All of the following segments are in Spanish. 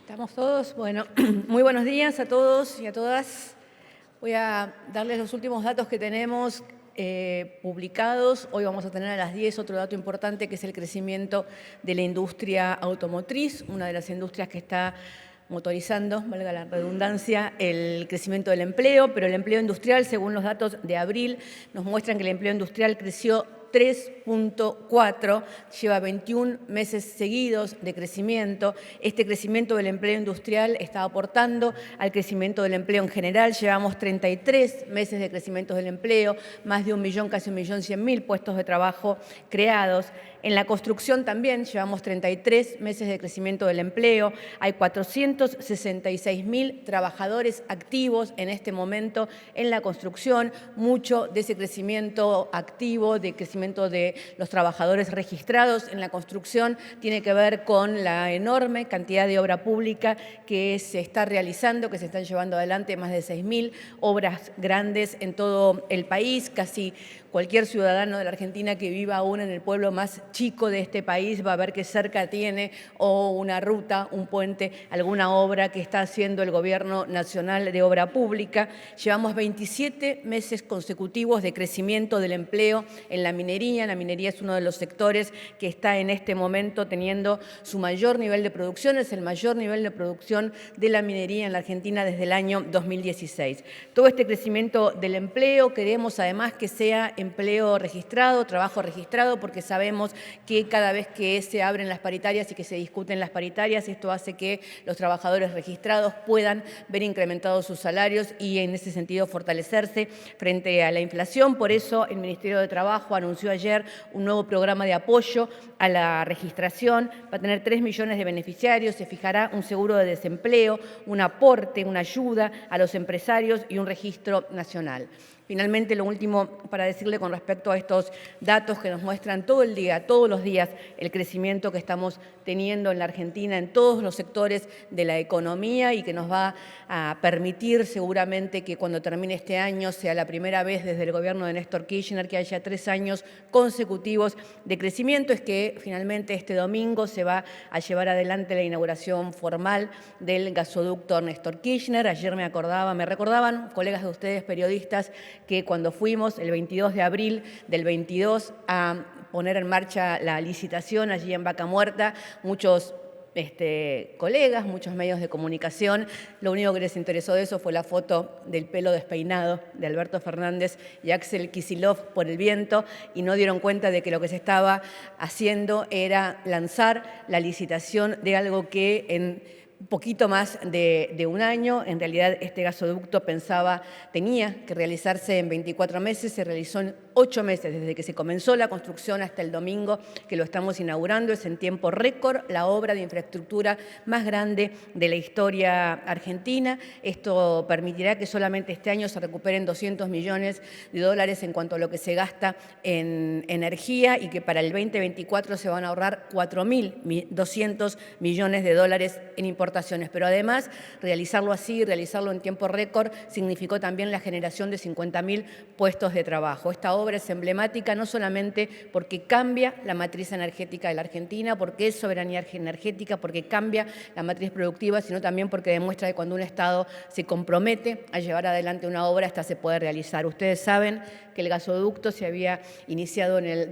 ¿Estamos todos? Bueno, muy buenos días a todos y a todas. Voy a darles los últimos datos que tenemos publicados. Hoy vamos a tener a las 10 otro dato importante, que es el crecimiento de la industria automotriz, una de las industrias que está motorizando, valga la redundancia, el crecimiento del empleo, pero el empleo industrial, según los datos de abril, nos muestran que el empleo industrial creció 3.4, lleva 21 meses seguidos de crecimiento. Este crecimiento del empleo industrial está aportando al crecimiento del empleo en general. Llevamos 33 meses de crecimiento del empleo, más de 1 millón, casi 1.100.000 puestos de trabajo creados. En la construcción también llevamos 33 meses de crecimiento del empleo. Hay 466.000 trabajadores activos en este momento en la construcción. Mucho de ese crecimiento activo, de crecimiento de los trabajadores registrados en la construcción, tiene que ver con la enorme cantidad de obra pública que se está realizando, que se están llevando adelante, más de 6.000 obras grandes en todo el país. Casi cualquier ciudadano de la Argentina que viva aún en el pueblo más chico de este país va a ver que cerca tiene o una ruta, un puente, alguna obra que está haciendo el Gobierno Nacional de Obra Pública. Llevamos 27 meses consecutivos de crecimiento del empleo en la minería. La minería es uno de los sectores que está en este momento teniendo su mayor nivel de producción. Es el mayor nivel de producción de la minería en la Argentina desde el año 2016. Todo este crecimiento del empleo queremos además que sea empleo registrado, trabajo registrado, porque sabemos que cada vez que se abren las paritarias y que se discuten las paritarias, esto hace que los trabajadores registrados puedan ver incrementados sus salarios y en ese sentido fortalecerse frente a la inflación. Por eso el Ministerio de Trabajo anunció ayer un nuevo programa de apoyo a la registración. Va a tener 3 millones de beneficiarios, se fijará un seguro de desempleo, un aporte, una ayuda a los empresarios y un registro nacional. Finalmente, lo último para decirle con respecto a estos datos que nos muestran todo el día, todos los días, el crecimiento que estamos teniendo en la Argentina en todos los sectores de la economía y que nos va a permitir seguramente que cuando termine este año sea la primera vez desde el gobierno de Néstor Kirchner que haya 3 años consecutivos de crecimiento, es que finalmente este domingo se va a llevar adelante la inauguración formal del gasoducto Néstor Kirchner. Ayer me recordaban colegas de ustedes, periodistas, que cuando fuimos el 22 de abril del 22 a poner en marcha la licitación allí en Vaca Muerta, muchos colegas, muchos medios de comunicación, lo único que les interesó de eso fue la foto del pelo despeinado de Alberto Fernández y Axel Kicillof por el viento, y no dieron cuenta de que lo que se estaba haciendo era lanzar la licitación de algo que en un poquito más de un año. En realidad, este gasoducto tenía que realizarse en 24 meses, se realizó en 8 meses, desde que se comenzó la construcción hasta el domingo que lo estamos inaugurando. Es en tiempo récord la obra de infraestructura más grande de la historia argentina. Esto permitirá que solamente este año se recuperen 200 millones de dólares en cuanto a lo que se gasta en energía y que para el 2024 se van a ahorrar 4.200 millones de dólares en importaciones. Pero además, realizarlo así, realizarlo en tiempo récord, significó también la generación de 50.000 puestos de trabajo. Esta obra es emblemática no solamente porque cambia la matriz energética de la Argentina, porque es soberanía energética, porque cambia la matriz productiva, sino también porque demuestra que cuando un Estado se compromete a llevar adelante una obra, esta se puede realizar. Ustedes saben que el gasoducto se había iniciado en el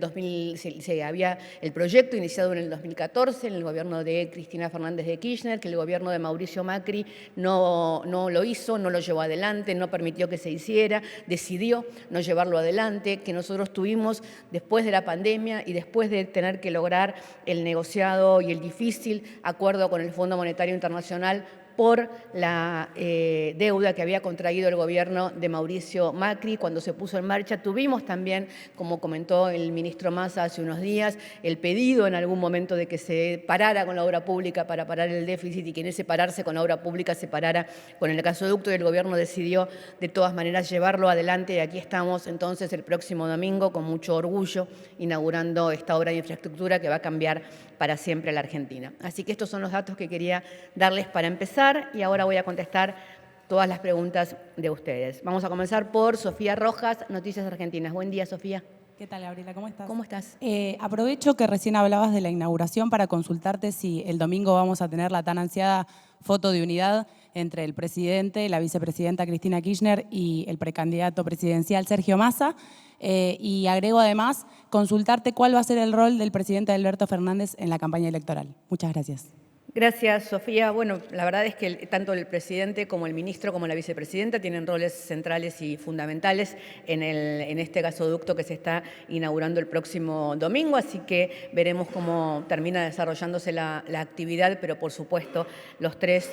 el proyecto iniciado en el 2014 en el gobierno de Cristina Fernández de Kirchner, que el gobierno de Mauricio Macri no lo hizo, no lo llevó adelante, no permitió que se hiciera, decidió no llevarlo adelante, que nosotros tuvimos después de la pandemia y después de tener que lograr el negociado y el difícil acuerdo con el Fondo Monetario Internacional por la deuda que había contraído el gobierno de Mauricio Macri. Cuando se puso en marcha tuvimos también, como comentó el ministro Massa hace unos días, el pedido en algún momento de que se parara con la obra pública para parar el déficit y que en ese pararse con la obra pública se parara con el gasoducto, y el gobierno decidió de todas maneras llevarlo adelante, y aquí estamos entonces el próximo domingo con mucho orgullo inaugurando esta obra de infraestructura que va a cambiar para siempre a la Argentina. Así que estos son los datos que quería darles para empezar. Y ahora voy a contestar todas las preguntas de ustedes. Vamos a comenzar por Sofía Rojas, Noticias Argentinas. Buen día, Sofía. ¿Qué tal, Gabriela? ¿Cómo estás? ¿Cómo estás? Aprovecho que recién hablabas de la inauguración para consultarte si el domingo vamos a tener la tan ansiada foto de unidad entre el presidente, la vicepresidenta Cristina Kirchner y el precandidato presidencial Sergio Massa. Y agrego además consultarte cuál va a ser el rol del presidente Alberto Fernández en la campaña electoral. Muchas gracias. Gracias, Sofía. Bueno, la verdad es que tanto el presidente como el ministro como la vicepresidenta tienen roles centrales y fundamentales en este gasoducto que se está inaugurando el próximo domingo, así que veremos cómo termina desarrollándose la actividad, pero por supuesto los tres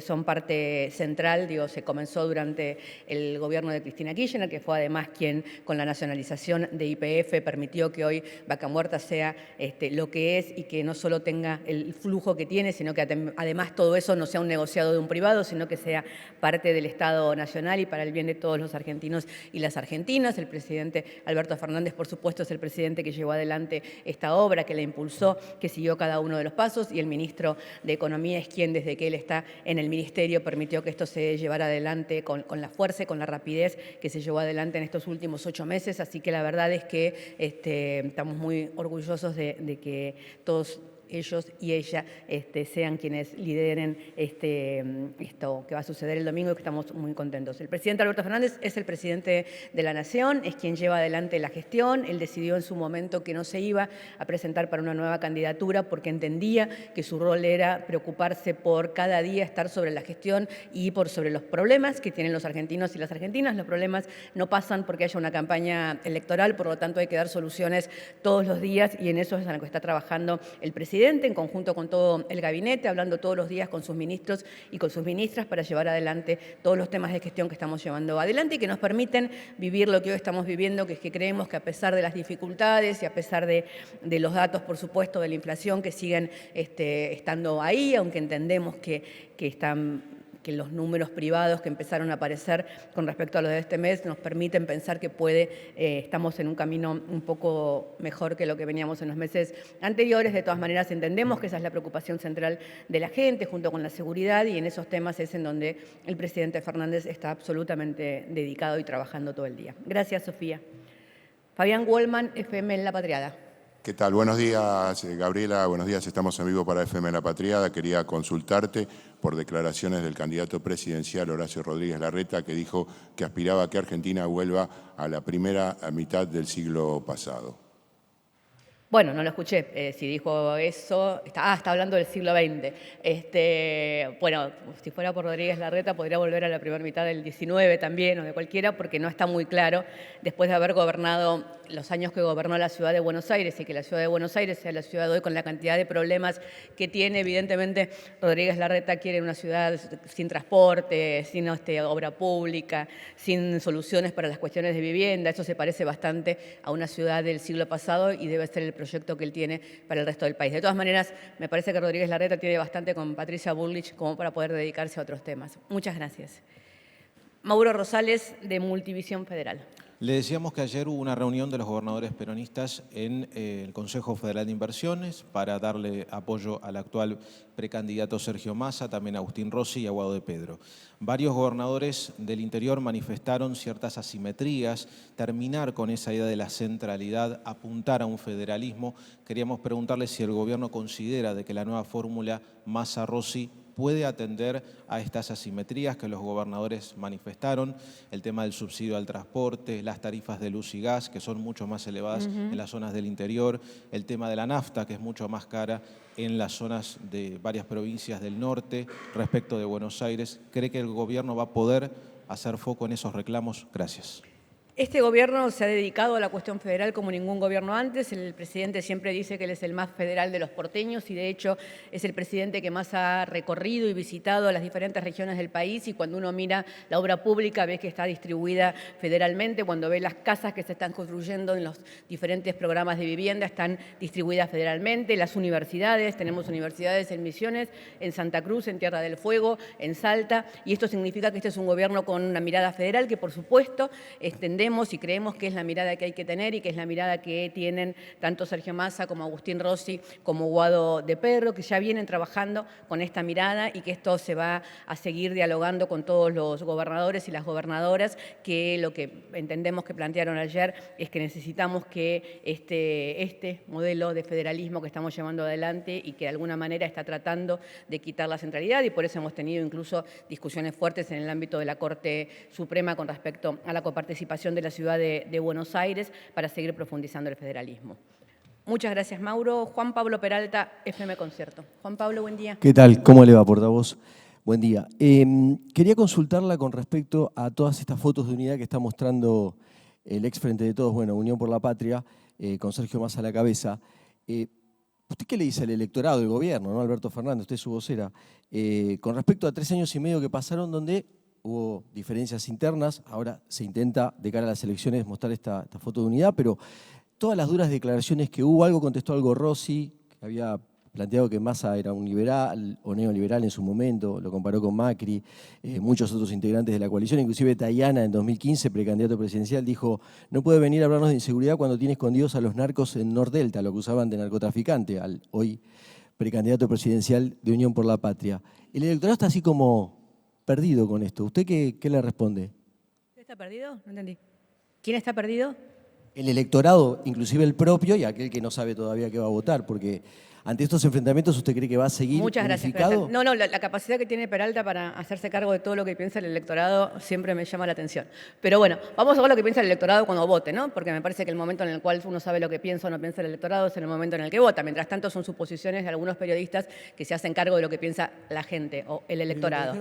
son parte central. Digo, se comenzó durante el gobierno de Cristina Kirchner, que fue además quien con la nacionalización de YPF permitió que hoy Vaca Muerta sea lo que es y que no solo tenga el flujo que tiene, sino que además todo eso no sea un negociado de un privado, sino que sea parte del Estado Nacional y para el bien de todos los argentinos y las argentinas. El presidente Alberto Fernández, por supuesto, es el presidente que llevó adelante esta obra, que la impulsó, que siguió cada uno de los pasos, y el ministro de Economía es quien, desde que él está en el ministerio, permitió que esto se llevara adelante con la fuerza y con la rapidez que se llevó adelante en estos últimos 8 meses. Así que la verdad es que estamos muy orgullosos de que todos ellos y ella sean quienes lideren esto que va a suceder el domingo y que estamos muy contentos. El presidente Alberto Fernández es el presidente de la Nación, es quien lleva adelante la gestión. Él decidió en su momento que no se iba a presentar para una nueva candidatura porque entendía que su rol era preocuparse por cada día estar sobre la gestión y sobre los problemas que tienen los argentinos y las argentinas. Los problemas no pasan porque haya una campaña electoral, por lo tanto hay que dar soluciones todos los días y en eso es en lo que está trabajando el presidente, en conjunto con todo el gabinete, hablando todos los días con sus ministros y con sus ministras para llevar adelante todos los temas de gestión que estamos llevando adelante y que nos permiten vivir lo que hoy estamos viviendo, que es que creemos que a pesar de las dificultades y a pesar de los datos, por supuesto, de la inflación que siguen estando ahí, aunque entendemos que los números privados que empezaron a aparecer con respecto a los de este mes nos permiten pensar que estamos en un camino un poco mejor que lo que veníamos en los meses anteriores. De todas maneras, entendemos que esa es la preocupación central de la gente, junto con la seguridad, y en esos temas es en donde el presidente Fernández está absolutamente dedicado y trabajando todo el día. Gracias, Sofía. Fabián Wallman, FM en La Patriada. ¿Qué tal? Buenos días, Gabriela. Buenos días. Estamos en vivo para FM La Patriada. Quería consultarte por declaraciones del candidato presidencial Horacio Rodríguez Larreta, que dijo que aspiraba a que Argentina vuelva a la primera mitad del siglo pasado. Bueno, no lo escuché, si dijo eso. Está hablando del siglo XX. Bueno, si fuera por Rodríguez Larreta, podría volver a la primera mitad del XIX también, o de cualquiera, porque no está muy claro, después de haber gobernado los años que gobernó la ciudad de Buenos Aires, y que la ciudad de Buenos Aires sea la ciudad de hoy con la cantidad de problemas que tiene. Evidentemente, Rodríguez Larreta quiere una ciudad sin transporte, sin obra pública, sin soluciones para las cuestiones de vivienda. Eso se parece bastante a una ciudad del siglo pasado y debe ser el proyecto que él tiene para el resto del país. De todas maneras, me parece que Rodríguez Larreta tiene bastante con Patricia Bullrich como para poder dedicarse a otros temas. Muchas gracias. Mauro Rosales, de Multivisión Federal. Le decíamos que ayer hubo una reunión de los gobernadores peronistas en el Consejo Federal de Inversiones para darle apoyo al actual precandidato Sergio Massa, también a Agustín Rossi y a Guado de Pedro. Varios gobernadores del interior manifestaron ciertas asimetrías, terminar con esa idea de la centralidad, apuntar a un federalismo. Queríamos preguntarle si el gobierno considera de que la nueva fórmula Massa-Rossi puede atender a estas asimetrías que los gobernadores manifestaron, el tema del subsidio al transporte, las tarifas de luz y gas, que son mucho más elevadas en las zonas del interior, el tema de la nafta, que es mucho más cara en las zonas de varias provincias del norte respecto de Buenos Aires. ¿Cree que el gobierno va a poder hacer foco en esos reclamos? Gracias. Este gobierno se ha dedicado a la cuestión federal como ningún gobierno antes. El presidente siempre dice que él es el más federal de los porteños y de hecho es el presidente que más ha recorrido y visitado las diferentes regiones del país, y cuando uno mira la obra pública ve que está distribuida federalmente. Cuando ve las casas que se están construyendo en los diferentes programas de vivienda están distribuidas federalmente. Las universidades, tenemos universidades en Misiones, en Santa Cruz, en Tierra del Fuego, en Salta, y esto significa que este es un gobierno con una mirada federal que por supuesto entendemos queremos y creemos que es la mirada que hay que tener y que es la mirada que tienen tanto Sergio Massa como Agustín Rossi como Guado de Pedro, que ya vienen trabajando con esta mirada y que esto se va a seguir dialogando con todos los gobernadores y las gobernadoras, que lo que entendemos que plantearon ayer es que necesitamos que este modelo de federalismo que estamos llevando adelante y que de alguna manera está tratando de quitar la centralidad, y por eso hemos tenido incluso discusiones fuertes en el ámbito de la Corte Suprema con respecto a la coparticipación de la ciudad de Buenos Aires para seguir profundizando el federalismo. Muchas gracias, Mauro. Juan Pablo Peralta, FM Concierto. Juan Pablo, buen día. ¿Qué tal? ¿Cómo le va, portavoz? Buen día. Quería consultarla con respecto a todas estas fotos de unidad que está mostrando el ex Frente de Todos, bueno, Unión por la Patria, con Sergio Massa a la cabeza. ¿Usted qué le dice al electorado del gobierno, no, Alberto Fernández, usted es su vocera, con respecto a 3 años y medio que pasaron donde hubo diferencias internas, ahora se intenta de cara a las elecciones mostrar esta foto de unidad, pero todas las duras declaraciones que hubo, algo contestó algo Rossi, que había planteado que Massa era un liberal o neoliberal en su momento, lo comparó con Macri, muchos otros integrantes de la coalición, inclusive Tayana en 2015, precandidato presidencial, dijo: no puede venir a hablarnos de inseguridad cuando tiene escondidos a los narcos en Nordelta, lo acusaban de narcotraficante, al hoy precandidato presidencial de Unión por la Patria. El electorado está así como perdido con esto. ¿Usted qué le responde? ¿Usted está perdido? No entendí. ¿Quién está perdido? El electorado, inclusive el propio y aquel que no sabe todavía qué va a votar, porque ante estos enfrentamientos, ¿usted cree que va a seguir Muchas gracias, unificado? Peralta. No, la capacidad que tiene Peralta para hacerse cargo de todo lo que piensa el electorado siempre me llama la atención. Pero bueno, vamos a ver lo que piensa el electorado cuando vote, ¿no? Porque me parece que el momento en el cual uno sabe lo que piensa o no piensa el electorado es en el momento en el que vota. Mientras tanto, son suposiciones de algunos periodistas que se hacen cargo de lo que piensa la gente o el electorado.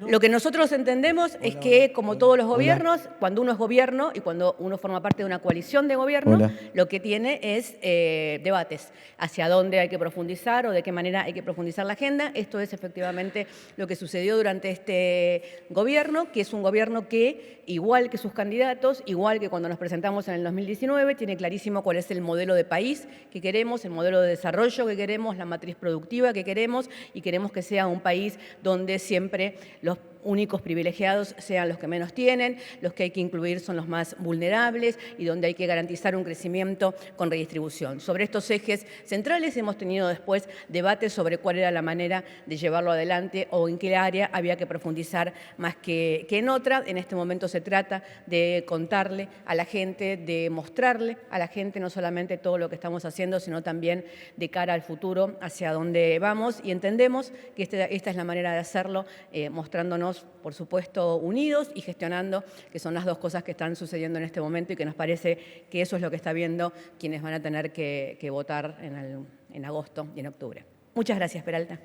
Lo que nosotros entendemos es que, como todos los gobiernos, cuando uno es gobierno y cuando uno forma parte de una coalición de gobierno, lo que tiene es debates hacia dónde hay que profundizar o de qué manera hay que profundizar la agenda. Esto es efectivamente lo que sucedió durante este gobierno, que es un gobierno que, igual que sus candidatos, igual que cuando nos presentamos en el 2019, tiene clarísimo cuál es el modelo de país que queremos, el modelo de desarrollo que queremos, la matriz productiva que queremos, y queremos que sea un país donde siempre los únicos privilegiados sean los que menos tienen, los que hay que incluir son los más vulnerables y donde hay que garantizar un crecimiento con redistribución. Sobre estos ejes centrales hemos tenido después debates sobre cuál era la manera de llevarlo adelante o en qué área había que profundizar más que en otra. En este momento se trata de contarle a la gente, de mostrarle a la gente no solamente todo lo que estamos haciendo, sino también de cara al futuro, hacia dónde vamos, y entendemos que esta es la manera de hacerlo, mostrándonos, por supuesto, unidos y gestionando, que son las dos cosas que están sucediendo en este momento y que nos parece que eso es lo que está viendo quienes van a tener que votar en agosto y en octubre. Muchas gracias, Peralta.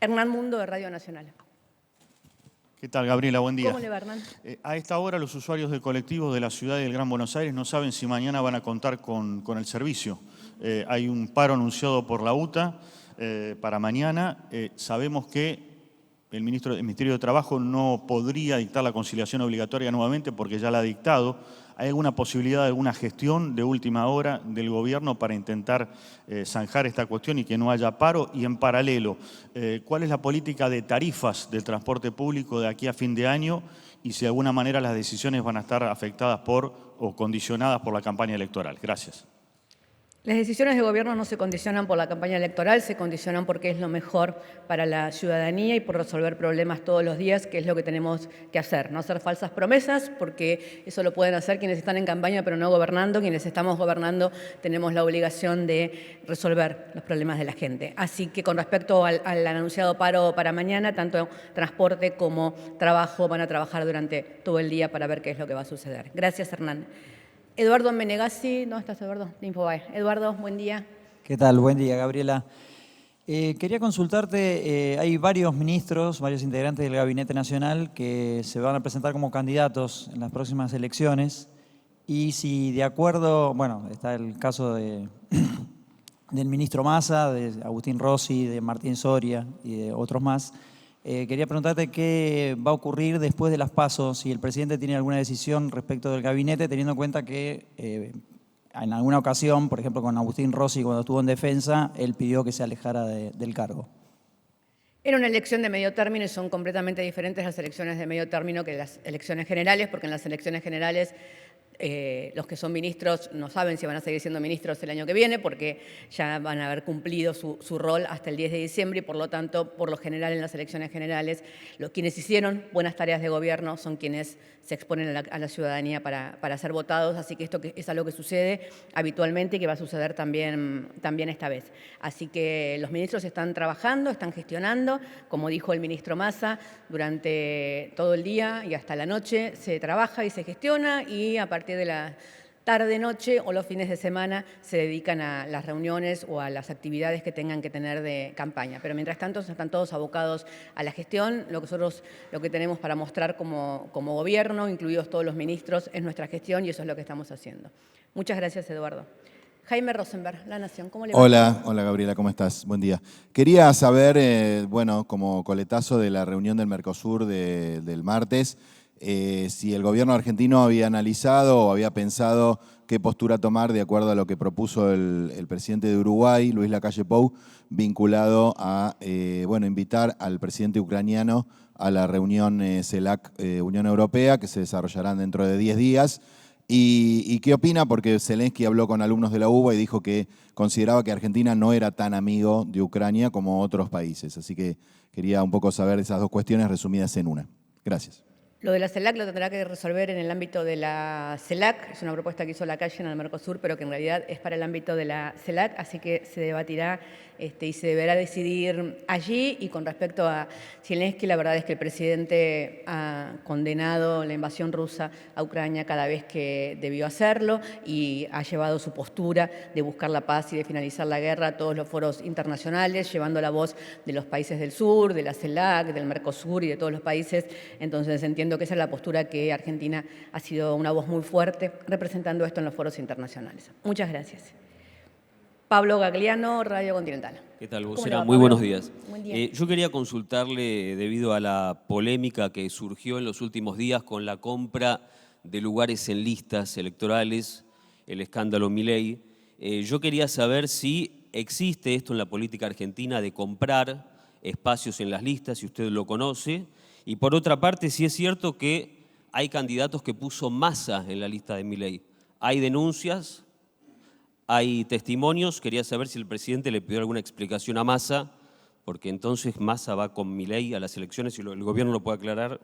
Hernán Mundo, de Radio Nacional. ¿Qué tal, Gabriela? Buen día. ¿Cómo le va, Hernán? A esta hora los usuarios del colectivo de la ciudad y del Gran Buenos Aires no saben si mañana van a contar con el servicio. Hay un paro anunciado por la UTA para mañana. Sabemos que el Ministerio de Trabajo no podría dictar la conciliación obligatoria nuevamente porque ya la ha dictado. ¿Hay alguna posibilidad de alguna gestión de última hora del gobierno para intentar zanjar esta cuestión y que no haya paro? Y en paralelo, ¿cuál es la política de tarifas del transporte público de aquí a fin de año? Y si de alguna manera las decisiones van a estar afectadas por o condicionadas por la campaña electoral. Gracias. Las decisiones de gobierno no se condicionan por la campaña electoral, se condicionan porque es lo mejor para la ciudadanía y por resolver problemas todos los días, que es lo que tenemos que hacer. No hacer falsas promesas, porque eso lo pueden hacer quienes están en campaña pero no gobernando. Quienes estamos gobernando tenemos la obligación de resolver los problemas de la gente. Así que con respecto al anunciado paro para mañana, tanto transporte como trabajo van a trabajar durante todo el día para ver qué es lo que va a suceder. Gracias, Hernán. Eduardo Menegazzi, ¿dónde estás, Eduardo? De Infobae. Eduardo, buen día. ¿Qué tal? Buen día, Gabriela. Quería consultarte, hay varios ministros, varios integrantes del Gabinete Nacional que se van a presentar como candidatos en las próximas elecciones, y si de acuerdo, bueno, está el caso del ministro Massa, de Agustín Rossi, de Martín Soria y de otros más. Quería preguntarte qué va a ocurrir después de las PASO, si el presidente tiene alguna decisión respecto del gabinete, teniendo en cuenta que en alguna ocasión, por ejemplo con Agustín Rossi cuando estuvo en defensa, él pidió que se alejara del cargo. Era una elección de medio término y son completamente diferentes las elecciones de medio término que las elecciones generales, porque en las elecciones generales los que son ministros no saben si van a seguir siendo ministros el año que viene porque ya van a haber cumplido su rol hasta el 10 de diciembre y por lo tanto, por lo general en las elecciones generales, quienes hicieron buenas tareas de gobierno son quienes se exponen a la ciudadanía para ser votados, así que esto es algo que sucede habitualmente y que va a suceder también esta vez. Así que los ministros están trabajando, están gestionando, como dijo el ministro Massa, durante todo el día y hasta la noche se trabaja y se gestiona y a partir de la tarde-noche o los fines de semana se dedican a las reuniones o a las actividades que tengan que tener de campaña. Pero mientras tanto están todos abocados a la gestión. Nosotros lo que tenemos para mostrar como gobierno, incluidos todos los ministros, es nuestra gestión y eso es lo que estamos haciendo. Muchas gracias, Eduardo. Jaime Rosenberg, La Nación, ¿cómo le va? Hola Gabriela, ¿cómo estás? Buen día. Quería saber, bueno, como coletazo de la reunión del Mercosur del martes, si el gobierno argentino había analizado o había pensado qué postura tomar de acuerdo a lo que propuso el presidente de Uruguay, Luis Lacalle Pou, vinculado a invitar al presidente ucraniano a la reunión CELAC Unión Europea, que se desarrollarán dentro de 10 días. ¿Y qué opina? Porque Zelensky habló con alumnos de la UBA y dijo que consideraba que Argentina no era tan amigo de Ucrania como otros países. Así que quería un poco saber esas dos cuestiones resumidas en una. Gracias. Lo de la CELAC lo tendrá que resolver en el ámbito de la CELAC. Es una propuesta que hizo Lacalle en el Mercosur, pero que en realidad es para el ámbito de la CELAC, así que se debatirá y se deberá decidir allí. Y con respecto a Zelensky, la verdad es que el presidente ha condenado la invasión rusa a Ucrania cada vez que debió hacerlo y ha llevado su postura de buscar la paz y de finalizar la guerra a todos los foros internacionales, llevando la voz de los países del sur, de la CELAC, del Mercosur y de todos los países. Entonces entiendo que esa es la postura que Argentina ha sido una voz muy fuerte representando esto en los foros internacionales. Muchas gracias. Pablo Gagliano, Radio Continental. ¿Qué tal, ¿Cómo vocera? le va, Muy Pablo? buenos días. Buen día. Yo quería consultarle, debido a la polémica que surgió en los últimos días con la compra de lugares en listas electorales, el escándalo Milei, yo quería saber si existe esto en la política argentina de comprar espacios en las listas, si usted lo conoce, y por otra parte, si es cierto que hay candidatos que puso Massa en la lista de Milei. Hay denuncias, hay testimonios, quería saber si el presidente le pidió alguna explicación a Massa, porque entonces Massa va con Milei a las elecciones y el gobierno lo puede aclarar.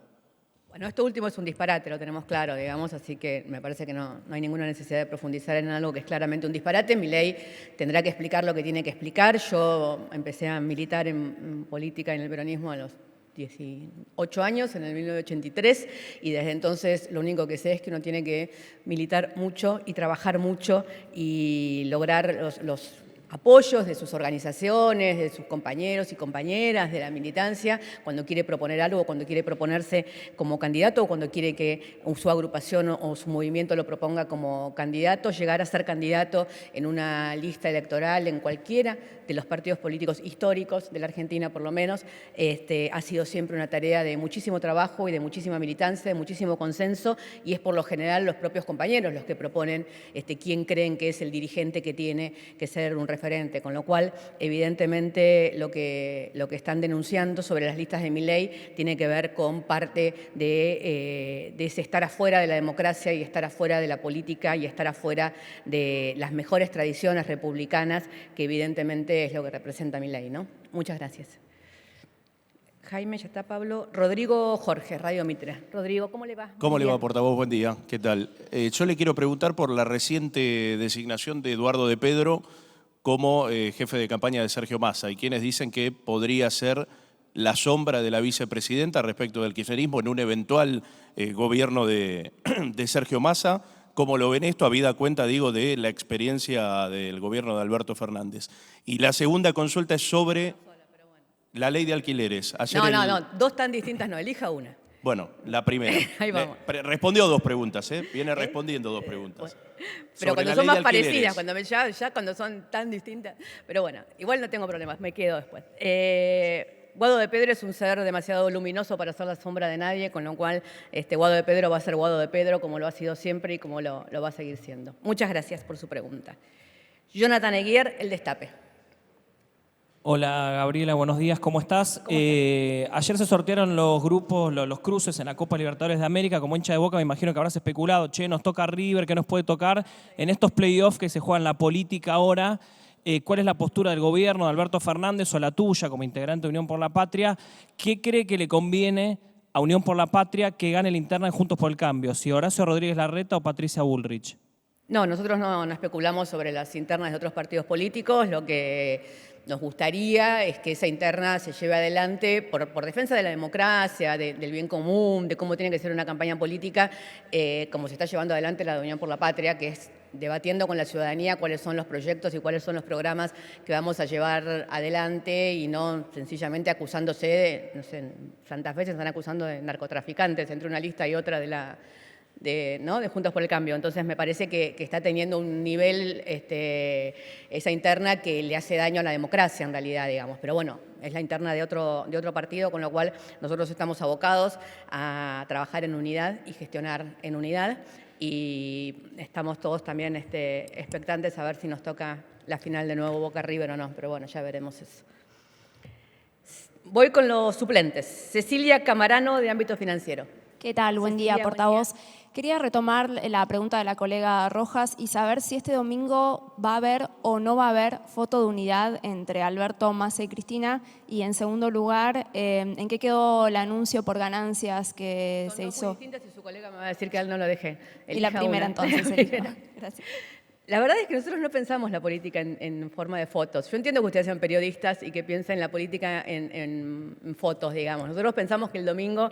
Bueno, esto último es un disparate, lo tenemos claro, digamos, así que me parece que no hay ninguna necesidad de profundizar en algo que es claramente un disparate. Milei tendrá que explicar lo que tiene que explicar. Yo empecé a militar en política en el peronismo a los 18 años, en el 1983, y desde entonces lo único que sé es que uno tiene que militar mucho y trabajar mucho y lograr los apoyos de sus organizaciones, de sus compañeros y compañeras, de la militancia, cuando quiere proponer algo, cuando quiere proponerse como candidato o cuando quiere que su agrupación o su movimiento lo proponga como candidato. Llegar a ser candidato en una lista electoral en cualquiera de los partidos políticos históricos de la Argentina, por lo menos, ha sido siempre una tarea de muchísimo trabajo y de muchísima militancia, de muchísimo consenso, y es por lo general los propios compañeros los que proponen quién creen que es el dirigente que tiene que ser un referente, con lo cual, evidentemente, lo que están denunciando sobre las listas de Milei tiene que ver con parte de ese estar afuera de la democracia y estar afuera de la política y estar afuera de las mejores tradiciones republicanas, que evidentemente es lo que representa Milei, ¿no? Muchas gracias. Jaime, ya está Pablo. Rodrigo Jorge, Radio Mitre. Rodrigo, ¿cómo le va? ¿Cómo le va, portavoz? Buen día. ¿Qué tal? Yo le quiero preguntar por la reciente designación de Eduardo de Pedro como jefe de campaña de Sergio Massa, y quienes dicen que podría ser la sombra de la vicepresidenta respecto del kirchnerismo en un eventual gobierno de Sergio Massa. ¿Cómo lo ven esto? Habida cuenta, digo, de la experiencia del gobierno de Alberto Fernández. Y la segunda consulta es sobre la ley de alquileres. No, dos tan distintas no, elija una. Bueno, la primera. Ahí vamos. Respondió dos preguntas, ¿eh? Viene respondiendo dos preguntas. Pero Sobre cuando la son ley más de alquileres. parecidas, ya cuando son tan distintas. Pero bueno, igual no tengo problemas, me quedo después. Guado de Pedro es un ser demasiado luminoso para ser la sombra de nadie, con lo cual Guado de Pedro va a ser Guado de Pedro, como lo ha sido siempre y como lo va a seguir siendo. Muchas gracias por su pregunta. Jonathan Eguier, El Destape. Hola Gabriela, buenos días, ¿cómo estás? Ayer se sortearon los grupos, los cruces en la Copa Libertadores de América. Como hincha de Boca me imagino que habrás especulado, che, nos toca River, ¿qué nos puede tocar? En estos playoffs que se juegan la política ahora, ¿cuál es la postura del gobierno, de Alberto Fernández o la tuya como integrante de Unión por la Patria? ¿Qué cree que le conviene a Unión por la Patria que gane la interna en Juntos por el Cambio? ¿Si Horacio Rodríguez Larreta o Patricia Bullrich? No, nosotros no especulamos sobre las internas de otros partidos políticos. Lo que nos gustaría es que esa interna se lleve adelante por defensa de la democracia, del bien común, de cómo tiene que ser una campaña política, como se está llevando adelante la de Unión por la Patria, que es debatiendo con la ciudadanía cuáles son los proyectos y cuáles son los programas que vamos a llevar adelante y no sencillamente acusándose de, no sé, en Santa Fe se están acusando de narcotraficantes entre una lista y otra de Juntos por el Cambio. Entonces me parece que está teniendo un nivel esa interna que le hace daño a la democracia en realidad, digamos. Pero bueno, es la interna de otro partido, con lo cual nosotros estamos abocados a trabajar en unidad y gestionar en unidad. Y estamos todos también expectantes a ver si nos toca la final de nuevo Boca River o no. Pero bueno, ya veremos eso. Voy con los suplentes. Cecilia Camarano, de Ámbito Financiero. ¿Qué tal? Buen día, portavoz. Quería retomar la pregunta de la colega Rojas y saber si este domingo va a haber o no va a haber foto de unidad entre Alberto, Massa y Cristina. Y en segundo lugar, ¿en qué quedó el anuncio por ganancias que se hizo? Son dos muy distintas y su colega me va a decir que a él no lo dejé. Y la primera entonces sería. Gracias. La verdad es que nosotros no pensamos la política en forma de fotos. Yo entiendo que ustedes sean periodistas y que piensen la política en fotos, digamos. Nosotros pensamos que el domingo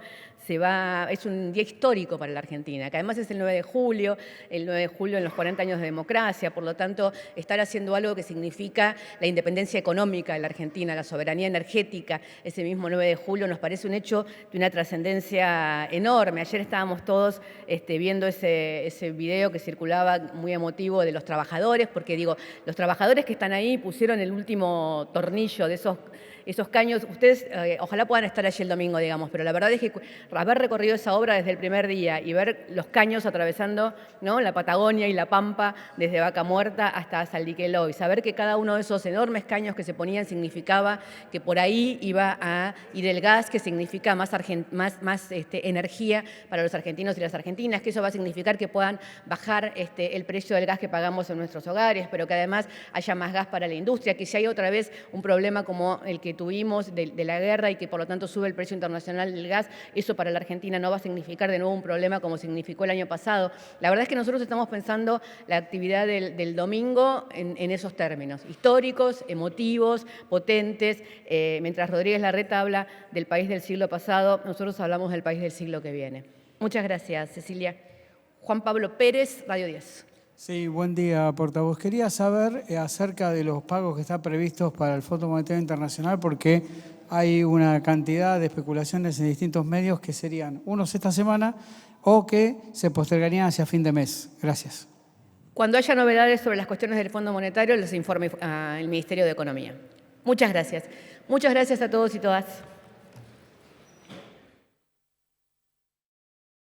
es un día histórico para la Argentina, que además es el 9 de julio en los 40 años de democracia, por lo tanto, estar haciendo algo que significa la independencia económica de la Argentina, la soberanía energética, ese mismo 9 de julio nos parece un hecho de una trascendencia enorme. Ayer estábamos todos viendo ese video que circulaba muy emotivo de los trabajadores, porque digo, los trabajadores que están ahí pusieron el último tornillo de esos caños. Ustedes ojalá puedan estar allí el domingo, digamos, pero la verdad es que haber recorrido esa obra desde el primer día y ver los caños atravesando, ¿no?, la Patagonia y la Pampa, desde Vaca Muerta hasta Saldiqueló, y saber que cada uno de esos enormes caños que se ponían significaba que por ahí iba a ir el gas, que significa más energía para los argentinos y las argentinas, que eso va a significar que puedan bajar el precio del gas que pagamos en nuestros hogares, pero que además haya más gas para la industria, que si hay otra vez un problema como el que tuvimos de la guerra y que por lo tanto sube el precio internacional del gas, eso para la Argentina no va a significar de nuevo un problema como significó el año pasado. La verdad es que nosotros estamos pensando la actividad del domingo en esos términos, históricos, emotivos, potentes. Mientras Rodríguez Larreta habla del país del siglo pasado, nosotros hablamos del país del siglo que viene. Muchas gracias, Cecilia. Juan Pablo Pérez, Radio 10. Sí, buen día, portavoz. Quería saber acerca de los pagos que están previstos para el Fondo Monetario Internacional, porque hay una cantidad de especulaciones en distintos medios que serían unos esta semana o que se postergarían hacia fin de mes. Gracias. Cuando haya novedades sobre las cuestiones del Fondo Monetario, les informe al Ministerio de Economía. Muchas gracias. Muchas gracias a todos y todas.